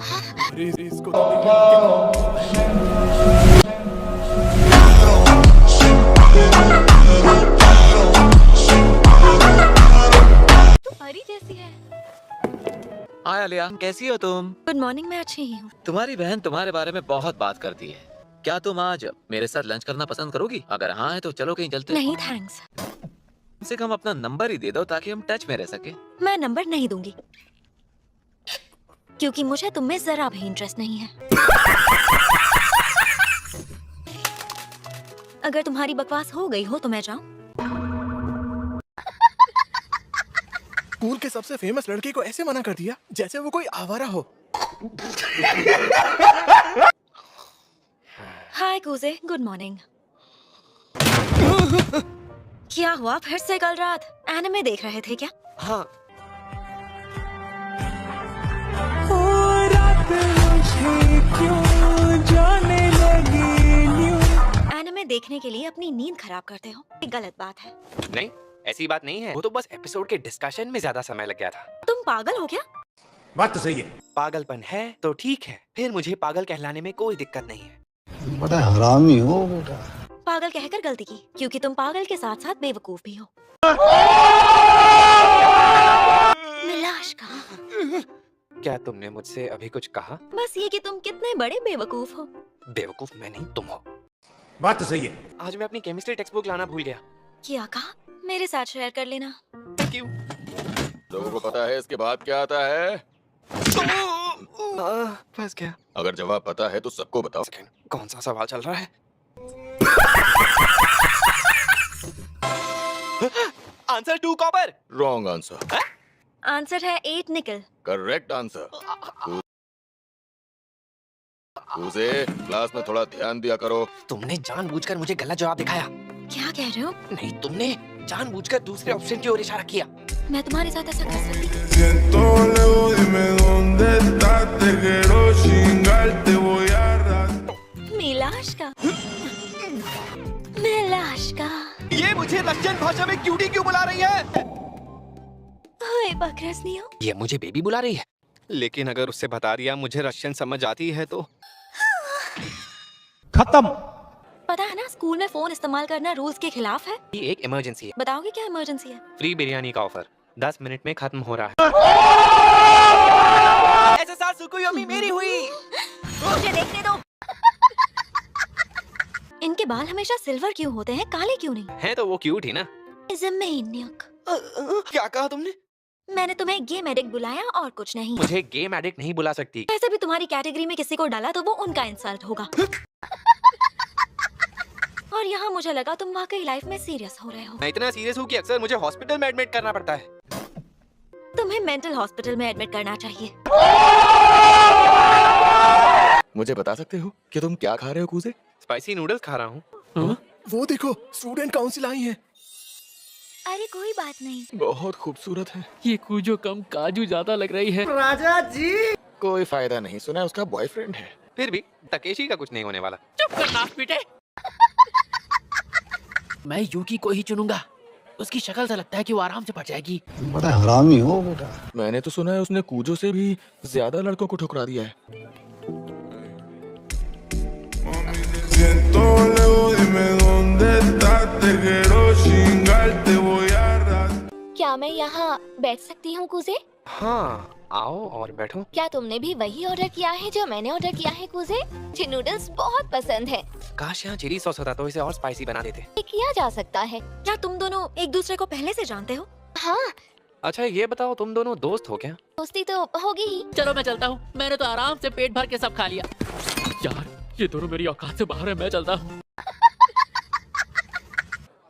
अरे इसको तो नहीं। तू परी जैसी है। हाय आलिया, कैसी हो तुम? गुड मॉर्निंग, मैं अच्छी ही हूँ। तुम्हारी बहन तुम्हारे बारे में बहुत बात करती है। क्या तुम आज मेरे साथ लंच करना पसंद करोगी? अगर हाँ है तो चलो कहीं चलते हैं। नहीं थैंक्स, कम से कम अपना नंबर ही दे दो ताकि हम टच में रह सके। मैं नंबर नहीं दूंगी क्योंकि मुझे तुम में जरा भी इंटरेस्ट नहीं है। अगर तुम्हारी बकवास हो गई हो तो मैं जाऊँ? स्कूल के सबसे फेमस लड़के को ऐसे मना कर दिया जैसे वो कोई आवारा हो। हाय कूजे, गुड मॉर्निंग। क्या हुआ, फिर से कल रात एनिमे देख रहे थे क्या? हाँ। एनिमे देखने के लिए अपनी नींद खराब करते हो, ये गलत बात है। नहीं, ऐसी बात नहीं है। वो तो बस एपिसोड के डिस्कशन में ज्यादा समय लग गया था। तुम पागल हो क्या? बात तो सही है। पागलपन है तो ठीक है, फिर मुझे पागल कहलाने में कोई दिक्कत नहीं है। बड़ा हरामी हो बेटा। पागल कहकर गलती की, क्योंकि तुम पागल के साथ साथ बेवकूफ भी हो। मिलाश कहाँ? क्या तुमने मुझसे अभी कुछ कहा? बस ये कि तुम कितने बड़े बेवकूफ हो। बेवकूफ मैं नहीं, तुम हो। बात तो सही है। आज मैं अपनी केमिस्ट्री टेक्स्ट बुक लाना भूल गया। क्या कहा? मेरे साथ शेयर कर लेना। क्यों? लोगों को पता है इसके बाद क्या आता है? फंस गया। अगर जवाब पता है तो सबको बताओ। सेकंड, कौन सा सवाल चल रहा है? Answer 2 copper. Wrong answer. Answer है 8 निकल। Correct answer. उसे क्लास में थोड़ा ध्यान दिया करो। तुमने जानबूझकर मुझे गलत जवाब दिखाया। क्या कह रहे हो? नहीं, तुमने जानबूझकर दूसरे ऑप्शन की ओर इशारा किया। मैं तुम्हारे साथ ऐसा कर सकती? Siento lejos, dime dónde estás, te quiero chingar, te voy a arrastrar. मिलाश का। मिलाश का। ये मुझे रशियन भाषा में क्यूटी क्यों बुला रही है? ओए बकरसनियो। ये मुझे बेबी बुला रही है। लेकिन अगर उससे बता दिया मुझे रशियन समझ आती है तो खत्म। पता है ना, स्कूल में फोन इस्तेमाल करना रूल्स के खिलाफ है। ये एक इमरजेंसी है। बताओगे क्या इमरजेंसी है? फ्री बिरयानी का ऑफर 10 मिनट में खत्म हो रहा है। ऐसे साथ सुकुयोमी मेरी हुई। मुझे देखने दो। इनके बाल हमेशा सिल्वर क्यों होते हैं, काले क्यों नहीं? है तो वो क्यूट ही ना। Is a maniac. क्या कहा तुमने? मैंने तुम्हें गेम एडिक्ट बुलाया और कुछ नहीं। मुझे गेम एडिक्ट नहीं बुला सकती। ऐसे भी तुम्हारी कैटेगरी में किसी को डाला तो वो उनका इंसल्ट होगा। और यहाँ मुझे लगा तुम वाकई लाइफ में सीरियस हो रहे हो। मैं इतना सीरियस हूँ कि अक्सर मुझे हॉस्पिटल में एडमिट करना पड़ता है। तुम्हें मेंटल हॉस्पिटल में एडमिट करना चाहिए। मुझे बता सकते हो कि तुम क्या खा रहे हो कूजे? स्पाइसी नूडल्स खा रहा हूँ। वो देखो, स्टूडेंट काउंसिल आई है। अरे कोई बात नहीं। बहुत खूबसूरत है। ये कूजो कम काजू ज्यादा लग रही है। कोई फायदा नहीं, सुना है उसका बॉयफ्रेंड है। फिर भी तकेशी का कुछ नहीं होने वाला। चुप कर नाक पीटे। मैं यूकी को ही चुनूंगा। उसकी शक्ल से लगता है कि वो आराम से पड़ जाएगी। बड़ा हरामी हो बेटा। मैंने तो सुना है उसने कूजो से भी ज्यादा लड़कों को ठुकरा दिया है। Siento lejos, dime dónde estás, te quiero chingar, te voy a arrastrar. क्या मैं यहाँ बैठ सकती हूँ कूजे? हाँ, आओ और बैठो। क्या तुमने भी वही ऑर्डर किया है जो मैंने ऑर्डर किया है कूजे? मुझे नूडल्स बहुत पसंद है। काश यहाँ चिली सॉस होता तो इसे और स्पाइसी बना देते। ये किया जा सकता है। क्या तुम दोनों एक दूसरे को पहले से जानते हो? हाँ, अच्छा ये बताओ, तुम दोनों दोस्त हो क्या? दोस्ती तो होगी ही। चलो मैं चलता हूँ। मैंने तो आराम से पेट भर के सब खा लिया। यार ये दोनों मेरी औकात से बाहर है। मैं चलता हूँ।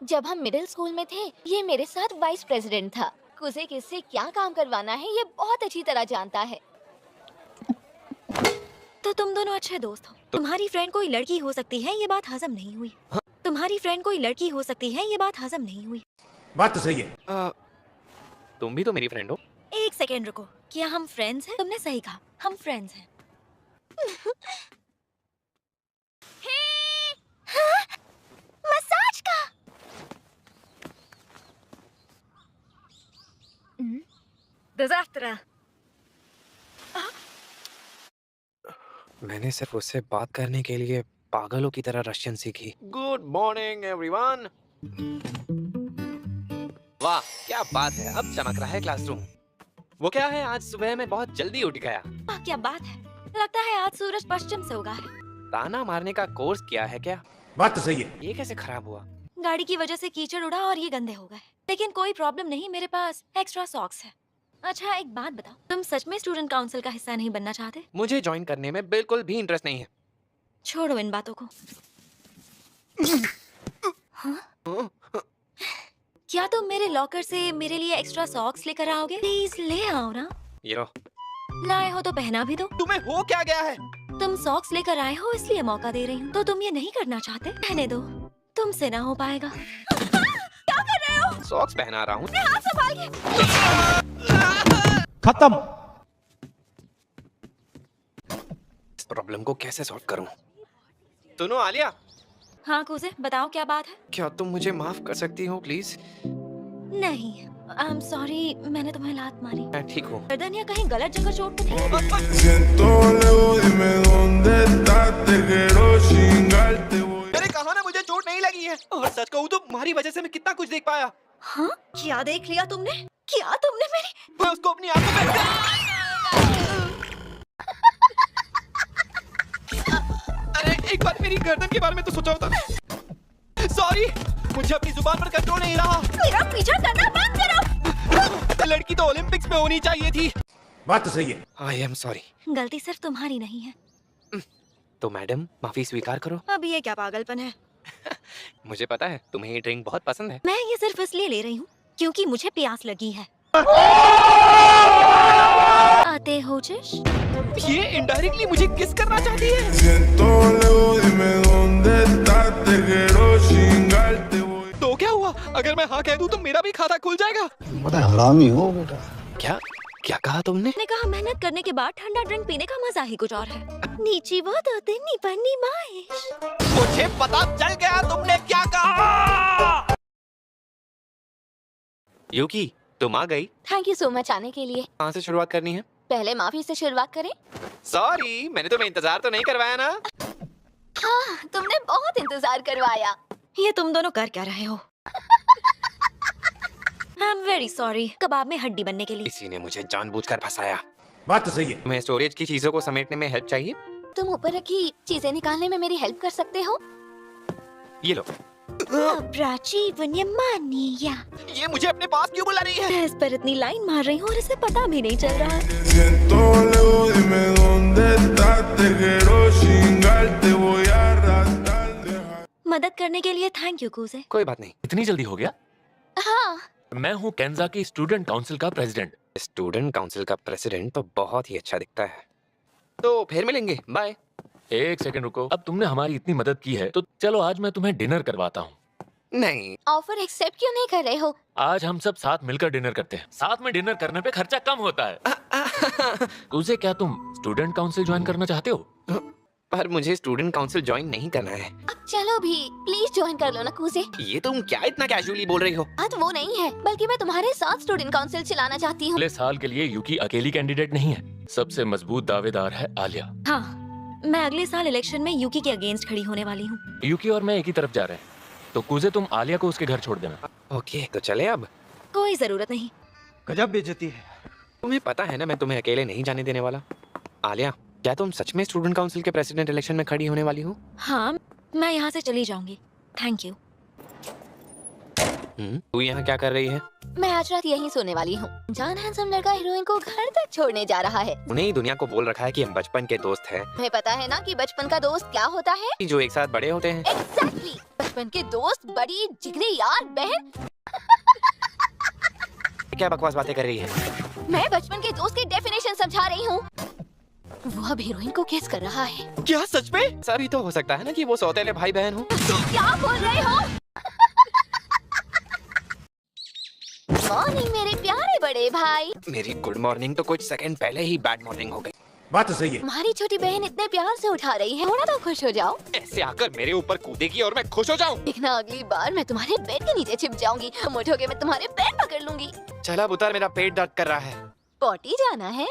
जब हम मिडिल स्कूल में थे, ये मेरे साथ वाइस प्रेसिडेंट था। कूजे किससे क्या काम करवाना है ये बहुत अच्छी तरह जानता है। तो तुम दोनों अच्छे दोस्त हो। तुम्हारी फ्रेंड कोई लड़की हो सकती है, ये बात हजम नहीं हुई। तुम्हारी फ्रेंड कोई लड़की हो सकती है, ये बात हजम नहीं हुई। बात तो सही है। तुम भी तो मेरी फ्रेंड हो। एक सेकेंड रुको, क्या हम फ्रेंड्स हैं? तुमने सही कहा, हम फ्रेंड्स हैं। हाँ? मसाज का। डिजास्टर। मैंने सिर्फ उससे बात करने के लिए पागलों की तरह रशियन सीखी। Good morning everyone. वाह क्या बात है, अब चमक रहा है क्लासरूम। वो क्या है, आज सुबह मैं बहुत जल्दी उठ गया। क्या बात है, लगता है आज सूरज पश्चिम से उगा है। ताना मारने का कोर्स किया है क्या? बात तो सही है। ये कैसे खराब हुआ? गाड़ी की वजह से कीचड़ उड़ा और ये गंदे हो गए, लेकिन कोई प्रॉब्लम नहीं, मेरे पास एक्स्ट्रा सॉक्स है। अच्छा एक बात बताओ, तुम सच में स्टूडेंट काउंसिल का हिस्सा नहीं बनना चाहते? मुझे ज्वाइन करने में बिल्कुल भी इंटरेस्ट नहीं है। छोड़ो इन बातों को। हाँ? क्या तुम मेरे लॉकर से मेरे लिए एक्स्ट्रा सॉक्स लेकर आओगे? प्लीज ले आओ ना। ये लो। लाए हो तो पहना भी दो। तुम्हें हो क्या गया है? तुम सॉक्स लेकर आए हो इसलिए मौका दे रही हूँ, तो तुम ये नहीं करना चाहते? पहने दो, तुमसे ना हो पाएगा। क्या कर रहे हो? सॉक्स पहना रहा हूँ। हाथ संभाल के। खत्म। इस प्रॉब्लम को कैसे सॉल्व करूँ? सुनो आलिया। हाँ कूजे, बताओ क्या बात है? क्या तुम मुझे माफ कर सकती हो प्लीज? नहीं, आई एम सॉरी, मैंने तुम्हें लात मारी। मैं ठीक हूँ। गर्दन या कहीं गलत जगह चोट तो नहीं लगी? Siento lejos, dime dónde estás, te quiero chingarte, voy. मैंने कहा ना मुझे चोट नहीं लगी है, और सच कहूँ तो तुम्हारी वजह से मैं कितना कुछ देख पाया। हाँ? क्या देख लिया तुमने? क्या तुमने मेरी? मैं उसको अपनी आंखों में अरे एक बार मेरी गर्दन के बारे में तो सोचा होता। सॉरी, मुझे अपनी जुबान पर कंट्रोल नहीं रहा। मेरा पीछा करना बंद करो। लड़की तो ओलंपिक्स में होनी चाहिए थी। बात तो सही है। I am sorry. गलती सिर्फ तुम्हारी नहीं है। तो मैडम माफी स्वीकार करो। अब ये क्या पागलपन है? मुझे पता है तुम्हें ये ड्रिंक बहुत पसंद है। मैं ये सिर्फ इसलिए ले रही हूँ क्योंकि मुझे प्यास लगी है। आते हो जिश? ये इनडायरेक्टली मुझे किस करना चाहती है। Siento lejos, dime dónde estás, te quiero chingarte, voy. तो क्या हुआ, अगर मैं हाँ कह दूं तो मेरा भी खाता खुल जाएगा। बड़ा हरामी हो बेटा। क्या क्या कहा तुमने? मैंने कहा मेहनत करने के बाद ठंडा ड्रिंक पीने का मजा ही कुछ और है। नीची वो तो तिन्नी पन्नी माइश। मुझे पता चल गया तुमने क्या कहा। यूकी तुम आ गई। थैंक यू सो मच आने के लिए। कहाँ से शुरुआत करनी है? पहले माफी से शुरुआत करें। सॉरी, मैंने तुम्हें इंतजार तो नहीं करवाया ना। हाँ, तुमने बहुत इंतजार करवाया। ये तुम दोनों कर क्या रहे हो? आई एम वेरी सॉरी, कबाब में हड्डी बनने के लिए। किसी ने मुझे जानबूझकर फंसाया। बात तो सही है। तुम्हें स्टोरेज की चीजों को समेटने में हेल्प चाहिए? तुम ऊपर रखी चीजें निकालने में मेरी हेल्प कर सकते हो? ये लो। प्राची वन्यमानिया। ये मुझे अपने पास क्यों बुला रही है? मैं इस पर इतनी लाइन मार रही हूँ और इसे पता भी नहीं चल रहा। Siento lejos, dime dónde estás, te quiero chingarte, voy a arrastrar, dejar. मदद करने के लिए थैंक यू कूजे। कोई बात नहीं। इतनी जल्दी हो गया? हाँ। मैं हूँ केन्जा की स्टूडेंट काउंसिल का प्रेसिडेंट। स्टूडेंट काउंसिल का प्रेसिडेंट तो बहुत ही अच्छा दिखता है। तो फिर मिलेंगे, बाय। एक सेकंड रुको, अब तुमने हमारी इतनी मदद की है तो चलो आज मैं तुम्हें डिनर करवाता हूँ। नहीं। ऑफर एक्सेप्ट क्यों नहीं कर रहे हो? आज हम सब साथ मिलकर डिनर करते हैं। साथ में डिनर करने पे खर्चा कम होता है। उसे क्या तुम स्टूडेंट काउंसिल ज्वाइन करना चाहते हो? पर मुझे स्टूडेंट काउंसिल ज्वाइन नहीं करना है। अब चलो भी, प्लीज ज्वाइन कर लो ना कूजे। ये तुम क्या इतना कैजुअली बोल रही हो? बात वो नहीं है, बल्कि मैं तुम्हारे साथ स्टूडेंट काउंसिल चलाना चाहती हूँ। अगले साल के लिए यूकी अकेली कैंडिडेट नहीं है, सबसे मजबूत दावेदार है आलिया। हाँ, मैं अगले साल इलेक्शन में यूकी के अगेंस्ट खड़ी होने वाली हूँ। यूकी और मैं एक ही तरफ जा रहे हैं, तो कुजे तुम आलिया को उसके घर छोड़ देना। ओके, तो चले अब। कोई जरूरत नहीं। गजब बेइज्जती है। तुम्हें पता है ना मैं तुम्हें अकेले नहीं जाने देने वाला। आलिया, क्या तुम सच में स्टूडेंट काउंसिल के प्रेसिडेंट इलेक्शन में खड़ी होने वाली हो? हाँ, मैं यहाँ से चली जाऊंगी। Thank you. तू यहाँ क्या कर रही है? मैं आज रात यहीं सोने वाली हूँ। जान हैंडसम लड़का हीरोइन को घर तक छोड़ने जा रहा है। उन्हें ही दुनिया को बोल रखा है कि हम बचपन के दोस्त हैं। तुम्हें पता है ना कि बचपन का दोस्त क्या होता है? जो एक साथ बड़े होते हैं। एग्जैक्टली, बचपन के दोस्त, बड़ी जिगरी यार, बहन। क्या बकवास बातें कर रही है? मैं बचपन के दोस्त की डेफिनेशन समझा रही हूँ। वो अब हीरोइन को किस कर रहा है। क्या सच में? ऐसा भी तो हो सकता है ना कि वो सौतेले भाई बहन हो। क्या बोल रहे हो? मॉर्निंग मेरे प्यारे बड़े भाई। मेरी गुड मॉर्निंग तो कुछ सेकंड पहले ही बैड मॉर्निंग हो गई। बात तो सही है। तुम्हारी छोटी बहन इतने प्यार से उठा रही है, थोड़ा तो खुश हो जाओ। ऐसे आकर मेरे ऊपर कूदेगी और मैं खुश हो जाऊं। देखना अगली बार मैं तुम्हारे बेड के नीचे छिप जाऊंगी, तुम उठोगे मैं तुम्हारे पेट पकड़ लूंगी। चल अब उतर, मेरा पेट दर्द कर रहा है। पॉटी जाना है?